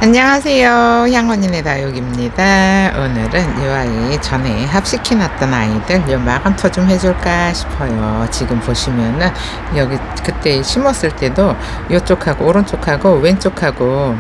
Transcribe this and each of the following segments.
안녕하세요. 향언니네 다육입니다. 오늘은 이 아이 전에 합식해놨던 아이들 요 마감토 좀 해줄까 싶어요. 지금 보시면은 여기 그때 심었을 때도 이쪽하고 오른쪽하고 왼쪽하고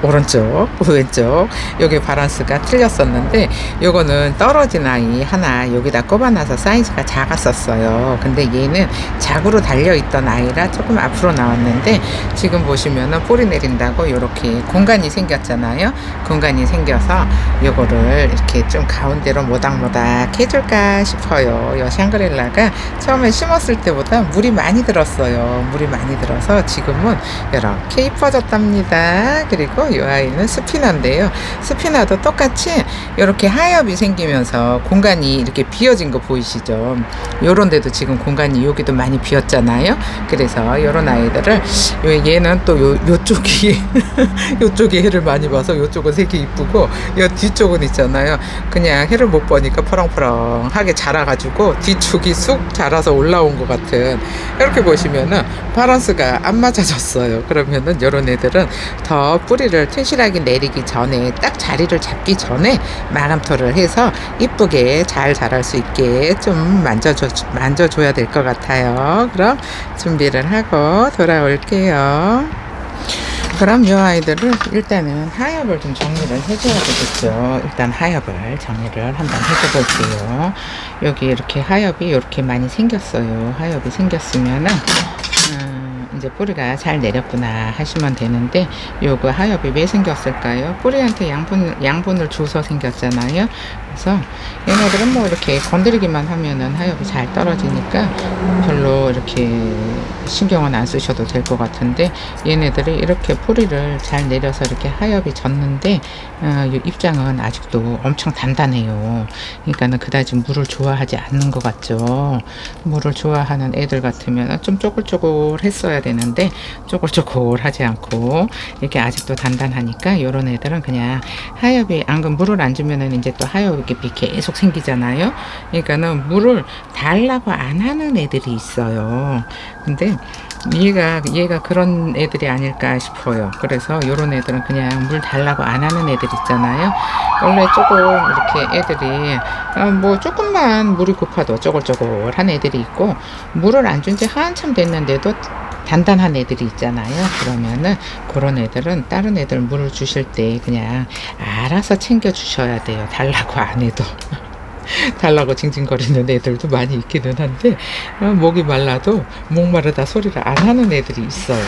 오른쪽 왼쪽 여기 바란스가 틀렸었는데 요거는 떨어진 아이 하나 여기다 꼽아놔서 사이즈가 작았었어요. 근데 얘는 작으로 달려있던 아이라 조금 앞으로 나왔는데 지금 보시면은 뿌리 내린다고 이렇게 공간이 생겼잖아요. 공간이 생겨서 요거를 이렇게 좀 가운데로 모닥모닥 해줄까 싶어요. 요 샹그릴라가 처음에 심었을 때보다 물이 많이 들었어요. 물이 많이 들어서 지금은 이렇게 이뻐졌답니다. 그리고 이 아이는 스피너인데요. 스피너도 똑같이 이렇게 하엽이 생기면서 공간이 이렇게 비어진 거 보이시죠? 요런 데도 지금 공간이 여기도 많이 비었잖아요. 그래서 요런 아이들을 얘는 또 요쪽이 요쪽이 해를 많이 봐서 요쪽은 색이 이쁘고 요 뒤쪽은 있잖아요. 그냥 해를 못 보니까 퍼렁퍼렁하게 자라가지고 뒤쪽이 쑥 자라서 올라온 것 같은 이렇게 보시면은 바란스가 안 맞아졌어요. 그러면은 요런 애들은 더 뿌리를 튼실하게 내리기 전에 딱 자리를 잡기 전에 마감토를 해서 이쁘게 잘 자랄 수 있게 좀 만져줘야 될 것 같아요. 그럼 준비를 하고 돌아올게요. 그럼 이 아이들을 일단은 하엽을 좀 정리를 해줘야 되겠죠. 일단 하엽을 정리를 한번 해줘 볼게요. 여기 이렇게 하엽이 이렇게 많이 생겼어요. 하엽이 생겼으면은 이제 뿌리가 잘 내렸구나 하시면 되는데 요거 하엽이 왜 생겼을까요? 뿌리한테 양분을 줘서 생겼잖아요. 그래서 얘네들은 뭐 이렇게 건드리기만 하면은 하엽이 잘 떨어지니까 별로 이렇게 신경은 안 쓰셔도 될 것 같은데 얘네들이 이렇게 뿌리를 잘 내려서 이렇게 하엽이 졌는데 입장은 아직도 엄청 단단해요. 그러니까는 그다지 물을 좋아하지 않는 것 같죠. 물을 좋아하는 애들 같으면 좀 쪼글쪼글 했어야 되는데 쪼글쪼글하지 않고 이렇게 아직도 단단하니까 이런 애들은 그냥 하엽이 안금 물을 안 주면은 이제 또 하엽이 계속 생기잖아요. 그러니까는 물을 달라고 안 하는 애들이 있어요. 근데 얘가 그런 애들이 아닐까 싶어요. 그래서 요런 애들은 그냥 물 달라고 안 하는 애들 있잖아요. 원래 조금 이렇게 애들이 뭐 조금만 물이 고파도 쪼글쪼글한 애들이 있고 물을 안 준 지 한참 됐는데도 단단한 애들이 있잖아요. 그러면은 그런 애들은 다른 애들 물을 주실 때 그냥 알아서 챙겨 주셔야 돼요. 달라고 안 해도. 달라고 징징거리는 애들도 많이 있기는 한데 목이 말라도 목마르다 소리를 안 하는 애들이 있어요.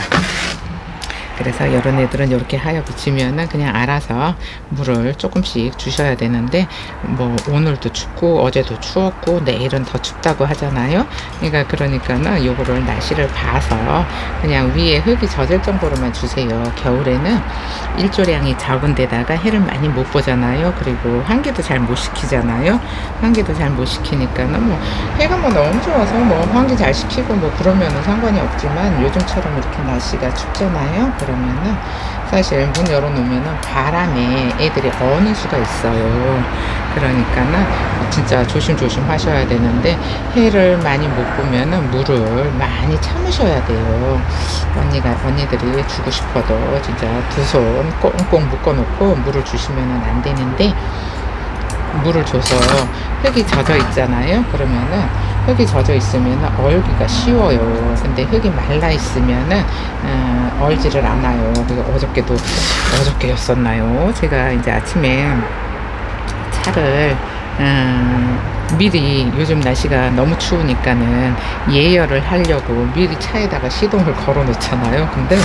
그래서 이런 애들은 이렇게 하엽이 지면은 그냥 알아서 물을 조금씩 주셔야 되는데 뭐 오늘도 춥고 어제도 추웠고 내일은 더 춥다고 하잖아요. 그러니까는 요거를 날씨를 봐서 그냥 위에 흙이 젖을 정도로만 주세요. 겨울에는 일조량이 적은 데다가 해를 많이 못 보잖아요. 그리고 환기도 잘 못 시키잖아요. 환기도 잘 못 시키니까는 뭐 해가 뭐 너무 좋아서 뭐 환기 잘 시키고 뭐 그러면은 상관이 없지만 요즘처럼 이렇게 날씨가 춥잖아요. 그러면은 사실 문 열어놓으면은 바람에 애들이 어는 수가 있어요. 그러니까는 진짜 조심조심 하셔야 되는데 해를 많이 못 보면은 물을 많이 참으셔야 돼요. 언니들이 주고 싶어도 진짜 두 손 꽁꽁 묶어놓고 물을 주시면은 안 되는데 물을 줘서 흙이 젖어 있잖아요. 그러면은 흙이 젖어 있으면 얼기가 쉬워요. 근데 흙이 말라 있으면은 얼지를 않아요. 그리고 어저께였었나요? 제가 이제 아침에 차를 미리 요즘 날씨가 너무 추우니까는 예열을 하려고 미리 차에다가 시동을 걸어 놓잖아요. 근데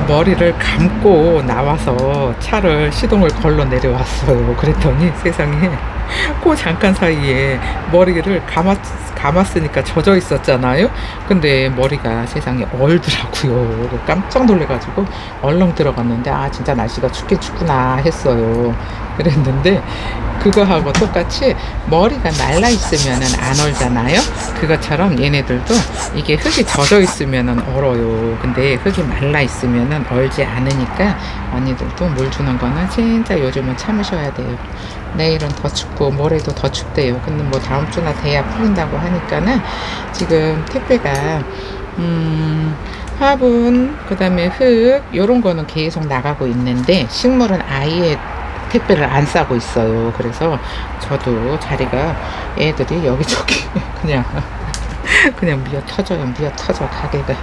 머리를 감고 나와서 차를 시동을 걸러 내려왔어요. 그랬더니 세상에 그 잠깐 사이에 머리를 감았으니까 젖어 있었잖아요. 근데 머리가 세상에 얼더라고요. 깜짝 놀래가지고 얼렁 들어갔는데 진짜 날씨가 춥긴 춥구나 했어요. 그랬는데 그거하고 똑같이 머리가 말라 있으면은 안 얼잖아요. 그것처럼 얘네들도 이게 흙이 젖어 있으면은 얼어요. 근데 흙이 말라 있으면은 얼지 않으니까 언니들도 물 주는 거는 진짜 요즘은 참으셔야 돼요. 내일은 더 춥고 모레도 더 춥대요. 근데 뭐 다음 주나 돼야 풀린다고 하니까는 지금 택배가 화분, 그 다음에 흙, 요런 거는 계속 나가고 있는데, 식물은 아예 택배를 안 싸고 있어요. 그래서 저도 자리가 애들이 여기저기 그냥 그냥 미어 터져요. 미어 터져. 가게가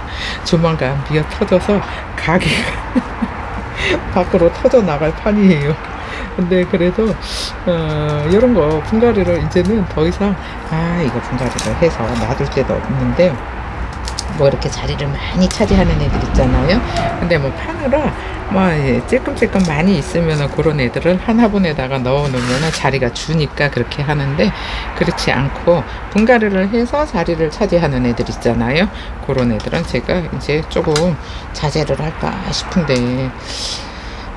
조만간 미어 터져서 가게가 밖으로 터져 나갈 판이에요. 근데 그래도 이런 거 분갈이를 이제는 더 이상 이거 분갈이를 해서 놔둘 데도 없는데, 뭐 이렇게 자리를 많이 차지하는 애들 있잖아요. 근데 뭐 파느라 뭐 찔끔찔끔 많이 있으면은 그런 애들을 한 화분에다가 넣어 놓으면은 자리가 주니까 그렇게 하는데, 그렇지 않고 분갈이를 해서 자리를 차지하는 애들 있잖아요. 그런 애들은 제가 이제 조금 자제를 할까 싶은데,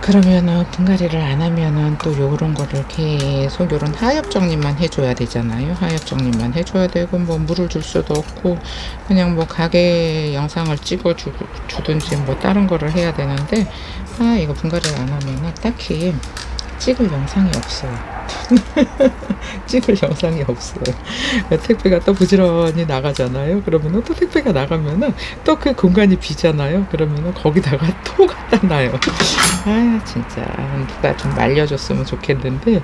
그러면은 분갈이를 안 하면은 또 요런 거를 계속 요런 하엽 정리만 해줘야 되잖아요. 하엽 정리만 해줘야 되고, 뭐 물을 줄 수도 없고, 그냥 뭐 가게 영상을 찍어 주든지 뭐 다른 거를 해야 되는데, 이거 분갈이를 안 하면은 딱히 찍을 영상이 없어요. 찍을 영상이 없어요. 택배가 또 부지런히 나가잖아요. 그러면은 또 택배가 나가면은 또 그 공간이 비잖아요. 그러면은 거기다가 또 갖다 놔요. 진짜 누가 좀 말려줬으면 좋겠는데,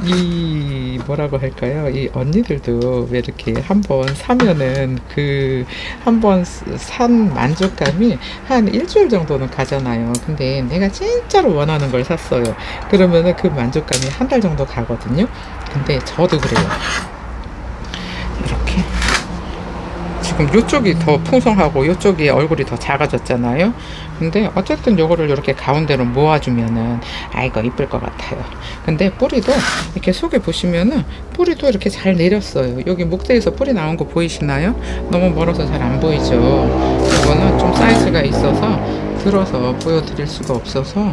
이 뭐라고 할까요? 이 언니들도 왜 이렇게 한번 사면은 그 한번 산 만족감이 한 일주일 정도는 가잖아요. 근데 내가 진짜로 원하는 걸 샀어요. 그러면은 그 만족감이 한 달 정도 가거든요. 근데 저도 그래요. 이렇게 지금 이쪽이 더 풍성하고 이쪽이 얼굴이 더 작아졌잖아요. 근데 어쨌든 요거를 이렇게 가운데로 모아주면은 이거 이쁠 것 같아요. 근데 뿌리도 이렇게 속에 보시면은 뿌리도 이렇게 잘 내렸어요. 여기 목대에서 뿌리 나온 거 보이시나요? 너무 멀어서 잘 안 보이죠. 이거는 좀 사이즈가 있어서 들어서 보여드릴 수가 없어서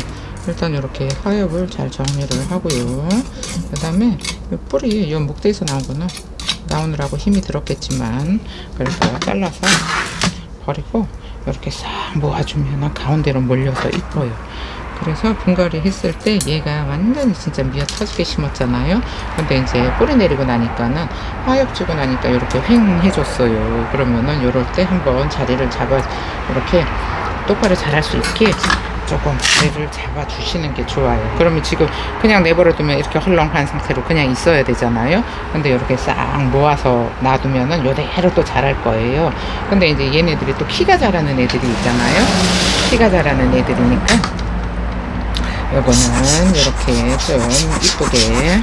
일단 이렇게 하엽을 잘 정리를 하고요. 그 다음에 뿌리, 이 목대에서 나온 거는 나오느라고 힘이 들었겠지만 그래서 잘라서 버리고 이렇게 싹 모아주면 가운데로 몰려서 이뻐요. 그래서 분갈이 했을 때 얘가 완전히 진짜 미어 터지게 심었잖아요. 근데 이제 뿌리 내리고 나니까는 하엽 주고 나니까 이렇게 횡 해줬어요. 그러면은 요럴 때 한번 자리를 잡아 이렇게 똑바로 자랄 수 있게 조금 자리를 잡아 주시는 게 좋아요. 그러면 지금 그냥 내버려 두면 이렇게 헐렁한 상태로 그냥 있어야 되잖아요. 근데 이렇게 싹 모아서 놔두면은 요대로 또 자랄 거예요. 근데 이제 얘네들이 또 키가 자라는 애들이 있잖아요. 키가 자라는 애들이니까 요거는 이렇게 좀 이쁘게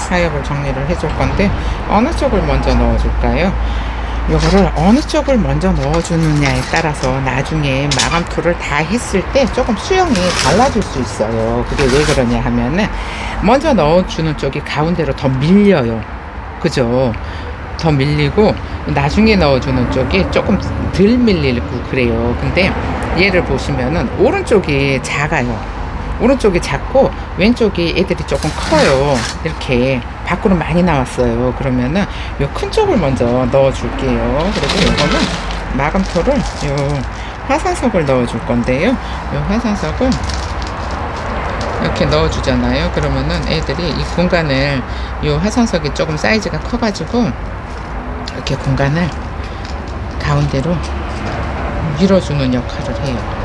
하엽을 정리를 해줄 건데, 어느 쪽을 먼저 넣어줄까요? 요거를 어느 쪽을 먼저 넣어주느냐에 따라서 나중에 마감토를 다 했을 때 조금 수영이 달라질 수 있어요. 그게 왜 그러냐 하면은 먼저 넣어주는 쪽이 가운데로 더 밀려요. 그죠? 더 밀리고 나중에 넣어주는 쪽이 조금 덜 밀리고 그래요. 근데 얘를 보시면은 오른쪽이 작아요. 오른쪽이 작고 왼쪽이 애들이 조금 커요. 이렇게 밖으로 많이 나왔어요. 그러면은 요 큰 쪽을 먼저 넣어 줄게요. 그리고 요거는 마감토를 요 화산석을 넣어 줄 건데요. 요 화산석을 이렇게 넣어 주잖아요. 그러면은 애들이 이 공간을, 요 화산석이 조금 사이즈가 커 가지고 이렇게 공간을 가운데로 밀어주는 역할을 해요.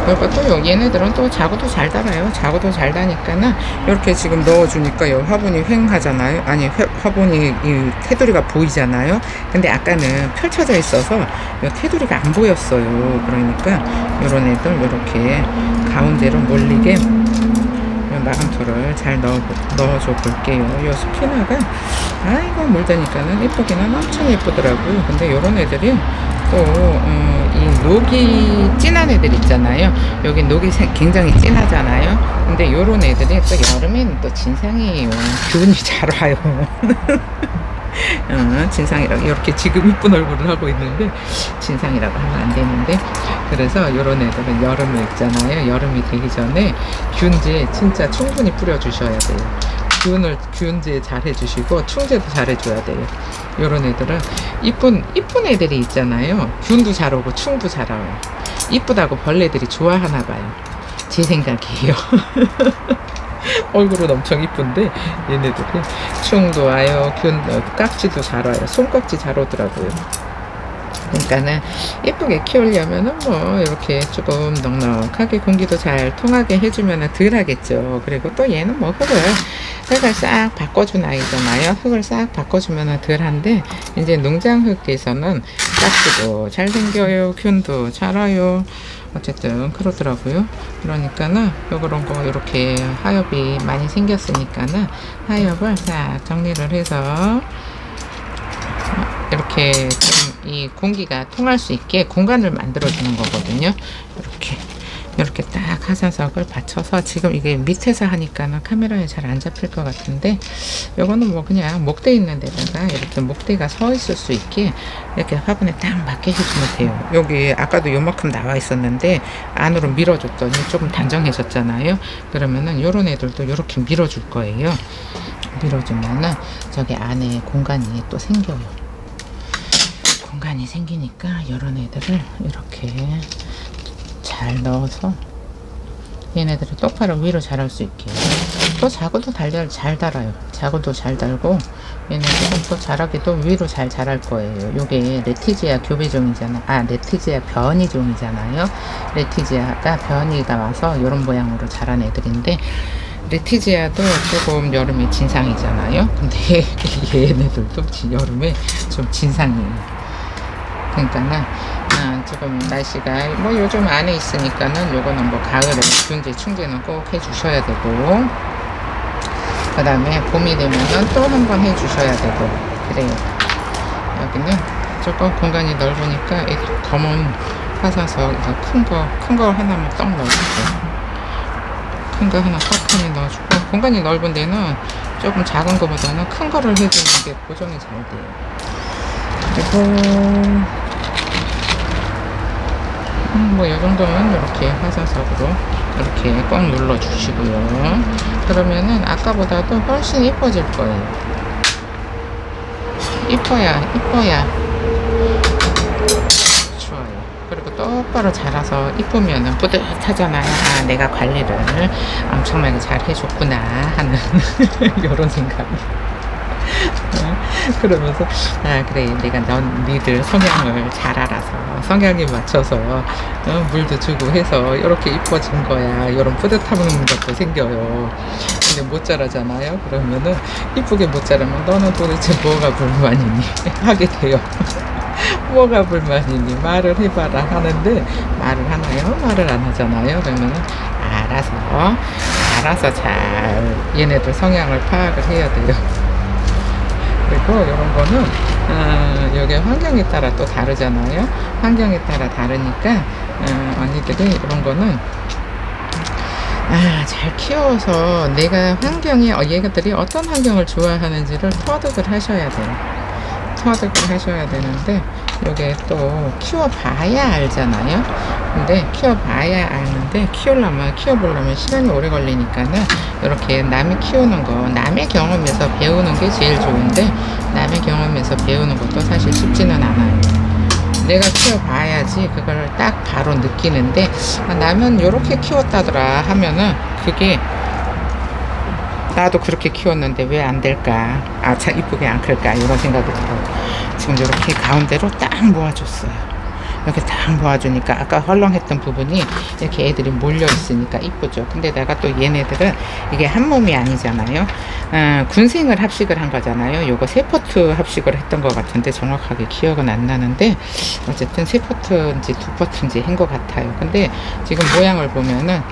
그리고 또 얘네들은 또 자구도 잘 달아요. 자구도 잘 다니까는 이렇게 지금 넣어주니까 요 화분이 횡하잖아요. 아니 화분이 이 테두리가 보이잖아요. 근데 아까는 펼쳐져 있어서 요 테두리가 안 보였어요. 그러니까 요런 애들 이렇게 가운데로 몰리게 마감토를 잘 넣어줘 볼게요. 요 스피너가 이거 물다니까는 예쁘기는 엄청 예쁘더라고요. 근데 요런 애들이 또 이 녹이 진한 애들 있잖아요. 여기 녹이 굉장히 진하잖아요. 근데 요런 애들이 또 여름에는 또 진상이에요. 균이 잘 와요. 진상이라고 이렇게 지금 이쁜 얼굴을 하고 있는데 진상이라고 하면 안 되는데, 그래서 요런 애들은 여름에 있잖아요. 여름이 되기 전에 균제 진짜 충분히 뿌려주셔야 돼요. 균제 잘 해주시고 충제도 잘 해줘야 돼요. 요런 애들은 이쁜 애들이 있잖아요. 균도 잘 오고 충도 잘 와요. 이쁘다고 벌레들이 좋아하나 봐요. 제 생각이에요. 얼굴은 엄청 이쁜데 얘네들이 충도 와요. 깍지도 잘 와요. 손깍지 잘 오더라고요. 그러니까는 예쁘게 키우려면은 뭐 이렇게 조금 넉넉하게 공기도 잘 통하게 해주면은 덜 하겠죠. 그리고 또 얘는 뭐 흙을 싹 바꿔준 아이잖아요. 흙을 싹 바꿔주면은 덜 한데, 이제 농장흙에서는 싹지도 잘 생겨요. 균도 자라요. 어쨌든 그러더라고요. 그러니까는 요런 거 이렇게 하엽이 많이 생겼으니까는 하엽을 싹 정리를 해서 이렇게 좀 이 공기가 통할 수 있게 공간을 만들어 주는 거거든요. 이렇게 딱 하사석을 받쳐서, 지금 이게 밑에서 하니까는 카메라에 잘 안 잡힐 것 같은데, 요거는 뭐 그냥 목대 있는 데다가 이렇게 목대가 서 있을 수 있게 이렇게 화분에 딱 맞게 해주면 돼요. 여기 아까도 요만큼 나와 있었는데 안으로 밀어줬더니 조금 단정해졌잖아요. 그러면은 요런 애들도 이렇게 밀어줄 거예요. 밀어주면은 저기 안에 공간이 또 생겨요. 공간이 생기니까 이런 애들을 이렇게 잘 넣어서 얘네들이 똑바로 위로 자랄 수 있게. 또 자구도 잘 달아요. 자구도 잘 달고 얘네들은 또 자라기도 위로 잘 자랄 거예요. 요게 레티지아 교배종이잖아. 레티지아 변이종이잖아요. 레티지아가 변이가 와서 이런 모양으로 자란 애들인데, 레티지아도 조금 여름에 진상이잖아요. 근데 얘네들도 여름에 좀 진상이에요. 그러니까는 지금 날씨가 뭐 요즘 안에 있으니까는 요거는 뭐 가을에 균제 충제는 꼭 해주셔야 되고, 그 다음에 봄이 되면은 또 한 번 해주셔야 되고 그래요. 여기는 조금 공간이 넓으니까 이 검은 화사석 큰 거 하나만 떡 넣어주고, 큰 거 하나 떡하니 넣어주고, 공간이 넓은 데는 조금 작은 거보다는 큰 거를 해주는 게 보정이 잘 돼요. 그리고 뭐 이 정도는 이렇게 화사석으로 이렇게 꽉 눌러 주시고요. 그러면은 아까보다도 훨씬 이뻐질 거예요. 이뻐야 좋아요. 그리고 똑바로 자라서 이쁘면은 뿌듯하잖아요. 내가 관리를 엄청나게 잘 해줬구나 하는 이런 생각이. 그러면서 그래, 내가 니들 성향을 잘 알아서 성향에 맞춰서 물도 주고 해서 이렇게 이뻐진 거야. 이런 뿌듯함 것도 생겨요. 근데 못 자라잖아요. 그러면은 이쁘게 못 자라면 너는 도대체 뭐가 불만이니 하게 돼요. 뭐가 불만이니 말을 해봐라 하는데, 말을 하나요? 말을 안 하잖아요. 그러면은 알아서 잘 얘네들 성향을 파악을 해야 돼요. 그리고 이런 거는 여기 환경에 따라 또 다르잖아요. 환경에 따라 다르니까 언니들이 이런 거는 잘 키워서 내가 얘들이 어떤 환경을 좋아하는지를 터득을 하셔야 돼요. 터득을 하셔야 되는데, 요게 또 키워봐야 알잖아요. 근데 키워봐야 아는데 키워보려면 시간이 오래 걸리니까는 이렇게 남이 키우는 거, 남의 경험에서 배우는 게 제일 좋은데, 남의 경험에서 배우는 것도 사실 쉽지는 않아요. 내가 키워봐야지 그걸 딱 바로 느끼는데, 나는 요렇게 키웠다더라 하면은 그게 나도 그렇게 키웠는데 왜 안 될까? 참 이쁘게 안 클까? 이런 생각이 들어요. 지금 이렇게 가운데로 딱 모아줬어요. 이렇게 딱 모아주니까 아까 헐렁했던 부분이 이렇게 애들이 몰려 있으니까 이쁘죠. 근데 내가 또 얘네들은 이게 한 몸이 아니잖아요. 군생을 합식을 한 거잖아요. 요거 3포트 합식을 했던 것 같은데 정확하게 기억은 안 나는데, 어쨌든 3포트인지 2포트인지 한 것 같아요. 근데 지금 모양을 보면은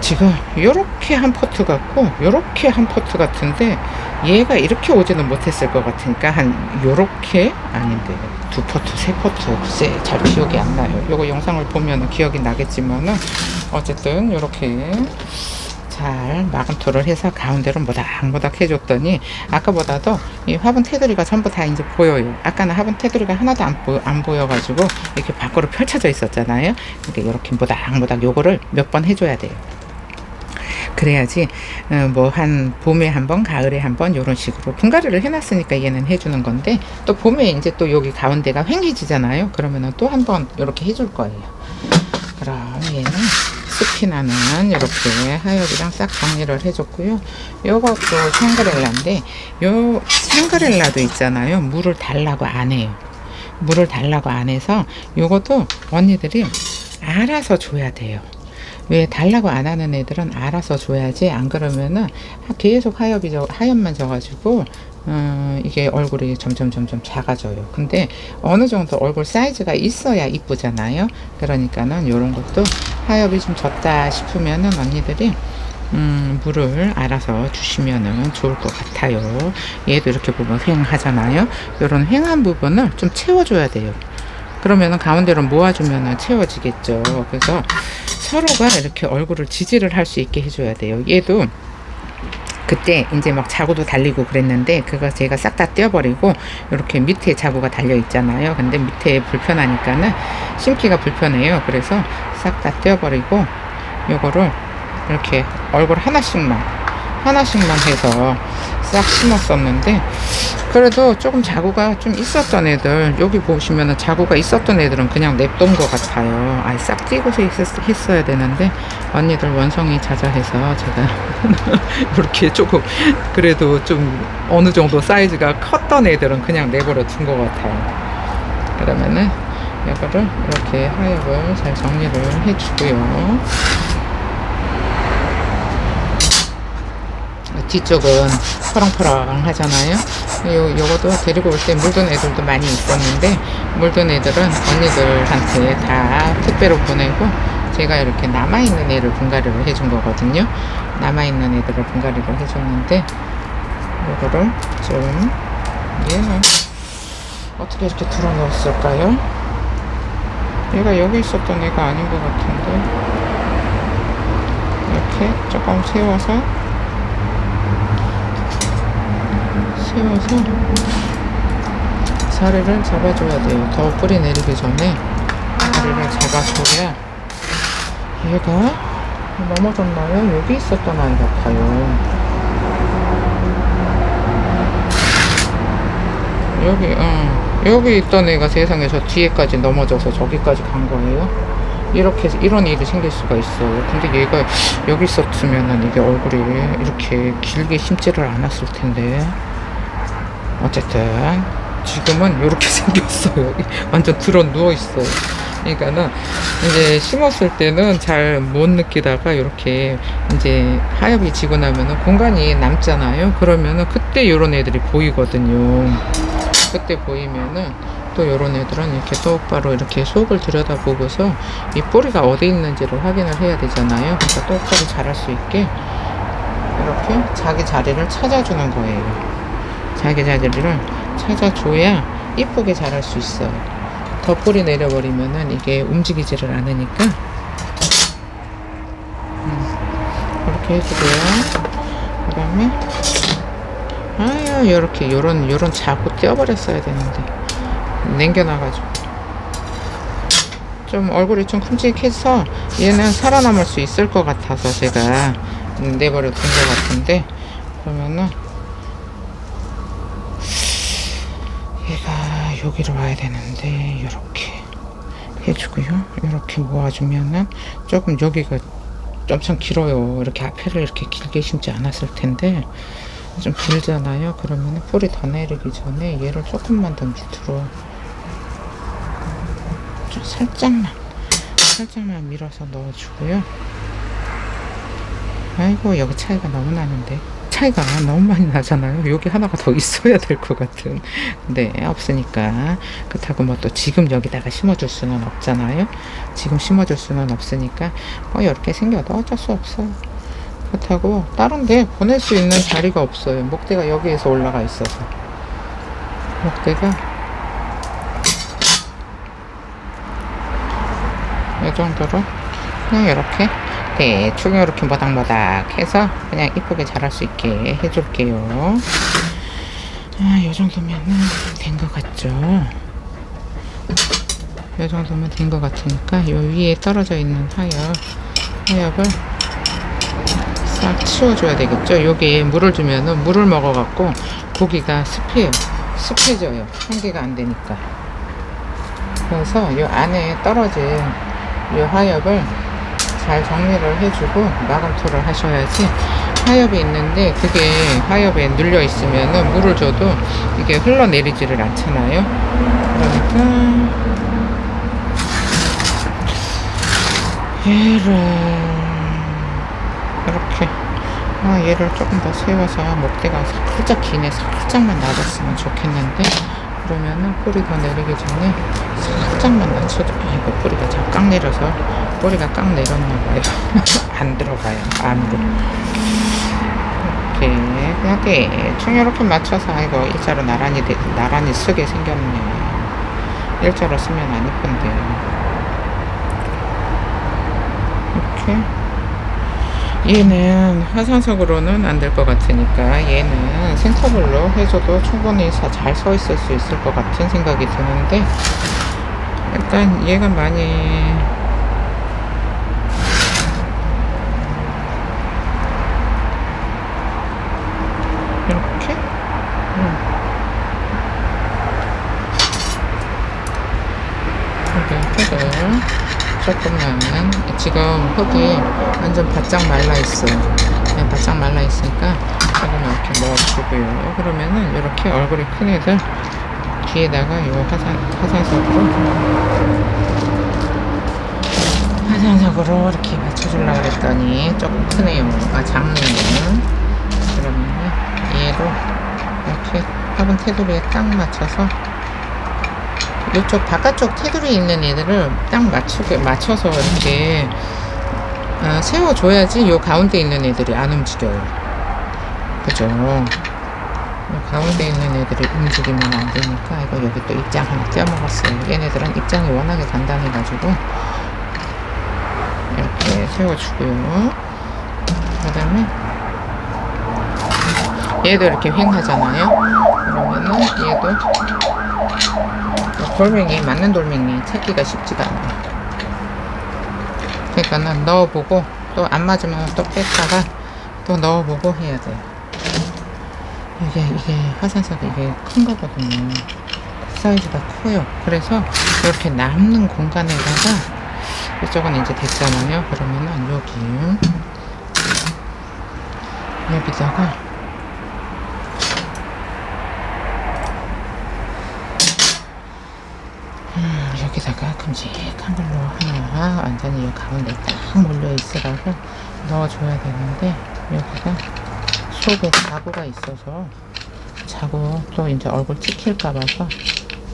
지금 요렇게 한 포트 같고 요렇게 한 포트 같은데, 얘가 이렇게 오지는 못했을 것 같으니까 한 요렇게, 아닌데 2포트 3포트, 글쎄 잘 기억이 안 나요. 요거 영상을 보면 기억이 나겠지만은 어쨌든 요렇게 잘 마감토를 해서 가운데로 모닥모닥 해줬더니, 아까보다도 이 화분 테두리가 전부 다 이제 보여요. 아까는 화분 테두리가 하나도 안 보여가지고 이렇게 밖으로 펼쳐져 있었잖아요. 그러니까 이렇게 모닥모닥 요거를 몇 번 해줘야 돼요. 그래야지 뭐 한 봄에 한 번, 가을에 한 번 이런 식으로 분갈이를 해놨으니까 얘는 해주는 건데, 또 봄에 이제 또 여기 가운데가 휑해지잖아요. 그러면은 또 한 번 이렇게 해줄 거예요. 그럼 얘는 숲이 나는 이렇게 하엽이랑 싹 정리를 해줬고요. 요것도 샹그렐라인데, 요 샹그렐라도 있잖아요. 물을 달라고 안 해요. 물을 달라고 안 해서 요것도 언니들이 알아서 줘야 돼요. 왜 달라고 안 하는 애들은 알아서 줘야지, 안 그러면은 계속 하엽만 져가지고 이게 얼굴이 점점 작아져요. 근데 어느 정도 얼굴 사이즈가 있어야 이쁘잖아요. 그러니까는 요런 것도 하엽이 좀 졌다 싶으면은 언니들이 물을 알아서 주시면은 좋을 것 같아요. 얘도 이렇게 보면 휑하잖아요. 요런 휑한 부분을 좀 채워줘야 돼요. 그러면은 가운데로 모아주면은 채워지겠죠. 그래서 서로가 이렇게 얼굴을 지지를 할 수 있게 해줘야 돼요. 얘도 그때 이제 막 자구도 달리고 그랬는데 그거 제가 싹 다 떼어버리고 이렇게 밑에 자구가 달려 있잖아요. 근데 밑에 불편하니까는 심기가 불편해요. 그래서 싹 다 떼어버리고 요거를 이렇게 얼굴 하나씩만 해서 싹 심었었는데, 그래도 조금 자구가 좀 있었던 애들, 여기 보시면은 자구가 있었던 애들은 그냥 냅둔 것 같아요. 아예 싹 띄고서 했어야 되는데 언니들 원성이 자자해서 제가 이렇게 조금 그래도 좀 어느 정도 사이즈가 컸던 애들은 그냥 내버려 둔 것 같아요. 그러면은 이거를 이렇게 하엽을 잘 정리를 해주고요. 뒤쪽은 퍼렁퍼렁 하잖아요. 요것도 데리고 올 때 물든 애들도 많이 있었는데, 물든 애들은 언니들한테 다 택배로 보내고 제가 이렇게 남아있는 애를 분갈이를 해준 거거든요. 남아있는 애들을 분갈이를 해줬는데, 요거를 좀 얘는 어떻게 이렇게 들어 넣었을까요? 얘가 여기 있었던 애가 아닌 것 같은데, 이렇게 조금 세워서 자리를 잡아줘야 돼요. 더 뿌리 내리기 전에 자리를 잡아줘야. 얘가 넘어졌나요? 여기 있었던 아이 같아요. 여기 있던 애가 세상에 저 뒤에까지 넘어져서 저기까지 간 거예요. 이런 일이 생길 수가 있어요. 근데 얘가 여기 있었으면은 이게 얼굴이 이렇게 길게 심지를 않았을 텐데, 어쨌든 지금은 이렇게 생겼어요. 완전 들어 누워 있어요. 그러니까는 이제 심었을 때는 잘 못 느끼다가 이렇게 이제 하엽이 지고 나면은 공간이 남잖아요. 그러면은 그때 이런 애들이 보이거든요. 그때 보이면은 또 이런 애들은 이렇게 똑바로 이렇게 속을 들여다보고서 이 뿌리가 어디 있는지를 확인을 해야 되잖아요. 그러니까 똑바로 자랄 수 있게 이렇게 자기 자리를 찾아주는 거예요. 자기 자리를 찾아줘야 이쁘게 자랄 수 있어요. 더 뿌리 내려버리면은 이게 움직이지를 않으니까 이렇게 해주고요. 그 다음에 요렇게 요런 자구 떼어버렸어야 되는데 남겨놔가지고 좀 얼굴이 좀 큼직해서 얘는 살아남을 수 있을 것 같아서 제가 내버려 둔 것 같은데, 그러면은 얘가 여기로 와야 되는데 이렇게 해주고요. 이렇게 모아주면은 조금 여기가 엄청 길어요. 이렇게 앞에를 이렇게 길게 심지 않았을 텐데 좀 길잖아요. 그러면은 뿌리 더 내리기 전에 얘를 조금만 더 밑으로 좀 살짝만 밀어서 넣어주고요. 아이고, 여기 차이가 너무 나는데, 차이가 너무 많이 나잖아요. 여기 하나가 더 있어야 될 것 같은. 근데 없으니까. 그렇다고 뭐 또 지금 여기다가 심어줄 수는 없잖아요. 지금 심어줄 수는 없으니까 뭐 이렇게 생겨도 어쩔 수 없어요. 그렇다고 다른 데 보낼 수 있는 자리가 없어요. 목대가 여기에서 올라가 있어서. 목대가 이 정도로 그냥 이렇게 대충 이렇게 모닥모닥 해서 그냥 이쁘게 자랄 수 있게 해줄게요. 이 정도면은 된 것 같죠? 이 정도면 된 것 같으니까 요 위에 떨어져 있는 하엽을 싹 치워줘야 되겠죠? 여기에 물을 주면은 물을 먹어갖고 고기가 습해져요. 환기가 안 되니까. 그래서 요 안에 떨어진 요 하엽을 잘 정리를 해주고 마감토를 하셔야지 하엽이 있는데 그게 하엽에 눌려 있으면은 물을 줘도 이게 흘러내리지를 않잖아요. 그러니까 얘를 이렇게 얘를 조금 더 세워서 목대가 살짝 기네 살짝만 낮았으면 좋겠는데, 그러면은 뿌리 더 내리기 전에 살짝만 낮춰줘. 아이고 뿌리가 잘 깡 내려서 뿌리가 깡 내렸나봐요. 안 들어가요 안으로. 이렇게 대충 이렇게 맞춰서, 아이고 일자로 나란히 쓰게 생겼네. 일자로 쓰면 안 예쁜데 이렇게. 얘는 화산석으로는 안 될 것 같으니까 얘는 생터블로 해줘도 충분히 잘 서 있을 수 있을 것 같은 생각이 드는데, 일단 얘가 많이 이렇게 흙을 조금만, 지금 흙이 완전 바짝 말라 있어요. 바짝 말라 있으니까 조금 이렇게 넣어주고요. 그러면은 이렇게 얼굴이 큰 애들 뒤에다가 요 화산석으로 이렇게 맞춰주려고 그랬더니 조금 크네요. 작네요. 그러면은 얘로 이렇게 화분 테두리에 딱 맞춰서, 이쪽 바깥쪽 테두리 있는 애들을 딱 맞춰서 이렇게 세워줘야지 요 가운데 있는 애들이 안 움직여요. 그죠? 요 가운데 있는 애들이 움직이면 안 되니까. 이거 여기 또 입장 하나 떼어먹었어요. 얘네들은 입장이 워낙에 단단해가지고 이렇게 세워주고요. 그 다음에 얘도 이렇게 횡하잖아요. 그러면은 얘도 돌멩이, 맞는 돌멩이 찾기가 쉽지가 않아요. 그러니까는 넣어보고 또 안 맞으면 또 뺐다가 또 넣어보고 해야 돼요. 이게 화산석이 이게 큰 거거든요. 사이즈가 커요. 그래서 이렇게 남는 공간에다가, 이쪽은 이제 됐잖아요. 그러면은 여기다가 여기다가 큼직한 걸로 하나 완전히 이 가운데 딱 몰려 있으라고 넣어줘야 되는데, 여기가 속에 자구가 있어서 자구 또 이제 얼굴 찍힐까 봐서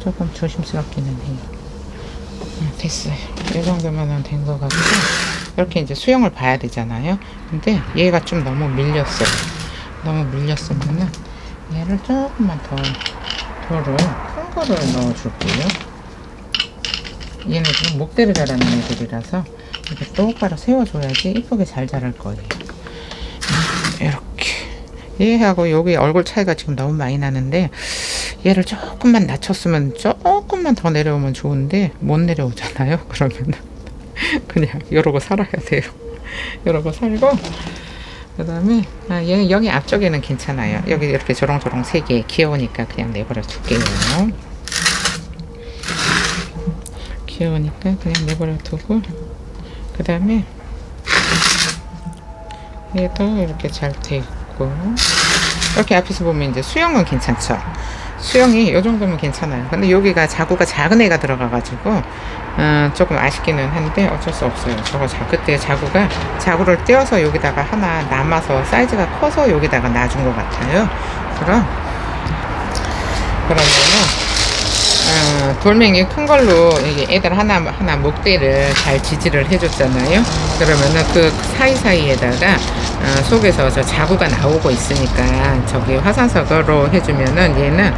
조금 조심스럽기는 해요. 됐어요. 이 정도면 된 것 같고, 이렇게 이제 수영을 봐야 되잖아요. 근데 얘가 좀 너무 밀렸어요. 너무 밀렸으면은 얘를 조금만 더 돌을 큰 거를 넣어줄게요. 얘네들은 목대를 자라는 애들이라서 이렇게 똑바로 세워줘야지 이쁘게 잘 자랄 거예요. 이렇게 얘하고 여기 얼굴 차이가 지금 너무 많이 나는데, 얘를 조금만 낮췄으면 조금만 더 내려오면 좋은데 못 내려오잖아요. 그러면 그냥 이러고 살아야 돼요. 이러고 살고, 그 다음에 얘는 여기 앞쪽에는 괜찮아요. 여기 이렇게 조롱조롱 3개 귀여우니까 그냥 내버려 둘게요. 귀여우니까 그냥 내버려 두고, 그 다음에 얘도 이렇게 잘 돼 있고, 이렇게 앞에서 보면 이제 수영은 괜찮죠. 수영이 이 정도면 괜찮아요. 근데 여기가 자구가 작은 애가 들어가가지고 조금 아쉽기는 한데 어쩔 수 없어요. 그때 자구를 떼어서 여기다가 하나 남아서 사이즈가 커서 여기다가 놔준 것 같아요. 그러면은 돌멩이 큰 걸로 애들 하나 목대를 잘 지지를 해줬잖아요. 그러면은 그 사이사이에다가 속에서 저 자구가 나오고 있으니까 저기 화산석으로 해주면은 얘는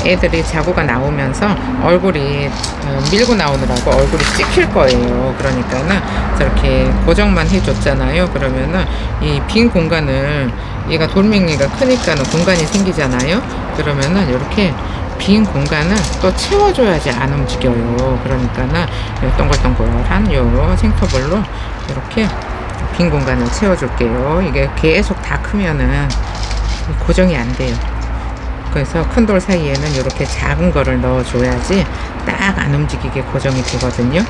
애들이 자구가 나오면서 얼굴이 밀고 나오느라고 얼굴이 찍힐 거예요. 그러니까는 저렇게 고정만 해줬잖아요. 그러면은 이 빈 공간을, 얘가 돌멩이가 크니까는 공간이 생기잖아요. 그러면은 이렇게 빈 공간을 또 채워줘야지 안 움직여요. 그러니까는 동글동글한 요 생터블로 이렇게 빈 공간을 채워줄게요. 이게 계속 다 크면은 고정이 안 돼요. 그래서 큰 돌 사이에는 이렇게 작은 거를 넣어줘야지 딱 안 움직이게 고정이 되거든요.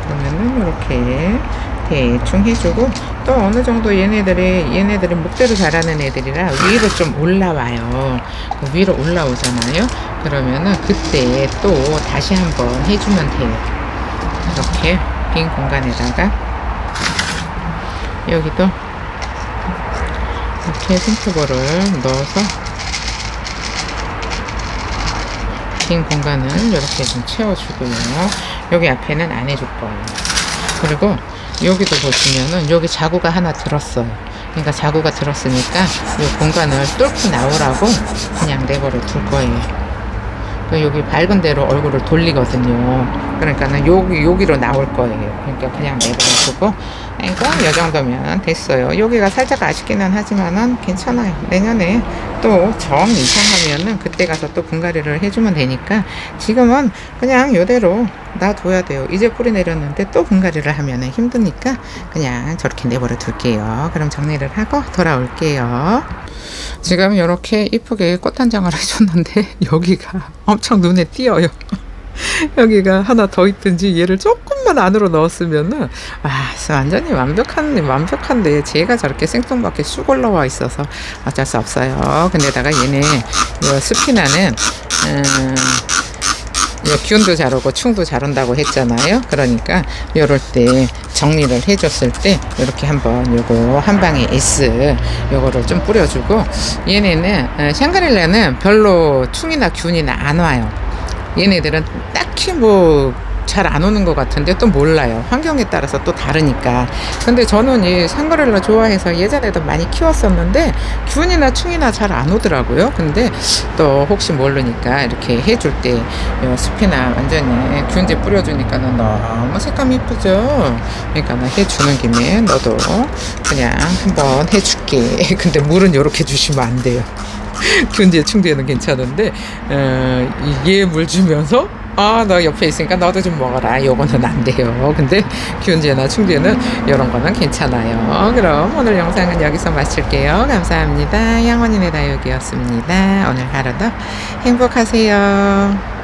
그러면은 이렇게 대충 해주고, 또 어느 정도 얘네들이 목대로 자라는 애들이라 위로 좀 올라와요. 위로 올라오잖아요. 그러면은 그때 또 다시 한번 해주면 돼요. 이렇게 빈 공간에다가 여기도 이렇게 생트볼을 넣어서 빈 공간을 이렇게 좀 채워주고요. 여기 앞에는 안 해줄 거예요. 그리고 여기도 보시면은 여기 자구가 하나 들었어요. 그러니까 자구가 들었으니까 이 공간을 뚫고 나오라고 그냥 내버려 둘 거예요. 또 여기 밝은 데로 얼굴을 돌리거든요. 그러니까는 여기로 나올 거예요. 그러니까 그냥 내버려 두고, 이거 이 정도면 됐어요. 여기가 살짝 아쉽기는 하지만은 괜찮아요. 내년에 또 정 이상하면은 그때 가서 또 분갈이를 해주면 되니까 지금은 그냥 이대로 놔둬야 돼요. 이제 뿌리 내렸는데 또 분갈이를 하면은 힘드니까 그냥 저렇게 내버려 둘게요. 그럼 정리를 하고 돌아올게요. 지금 이렇게 이쁘게 꽃 한 장을 해줬는데 여기가 엄청 눈에 띄어요. 여기가 하나 더 있든지 얘를 조금만 안으로 넣었으면은 완전히 완벽한데 제가 저렇게 생뚱맞게 쑥 올라와 있어서 어쩔 수 없어요. 근데다가 얘네 스피나는 균도 잘 오고 충도 잘 온다고 했잖아요. 그러니까 요럴 때 정리를 해줬을 때 이렇게 한번 요거 한 방에 S 요거를 좀 뿌려주고, 얘네는 샹그릴라는 별로 충이나 균이나 안 와요. 얘네들은 딱히 뭐 잘 안 오는 것 같은데 또 몰라요. 환경에 따라서 또 다르니까. 근데 저는 이 샹그릴라 좋아해서 예전에도 많이 키웠었는데 균이나 충이나 잘 안 오더라고요. 근데 또 혹시 모르니까 이렇게 해줄 때 스피나 완전히 균제 뿌려주니까는 너무 색감 이쁘죠. 그러니까 해주는 김에 너도 그냥 한번 해줄게. 근데 물은 이렇게 주시면 안 돼요. 균제 충제는 괜찮은데 얘 물 주면서 너 옆에 있으니까 너도 좀 먹어라, 요거는 안 돼요. 근데 균제나 충제는 이런 거는 괜찮아요. 그럼 오늘 영상은 여기서 마칠게요. 감사합니다. 양원인의 다육이었습니다. 오늘 하루도 행복하세요.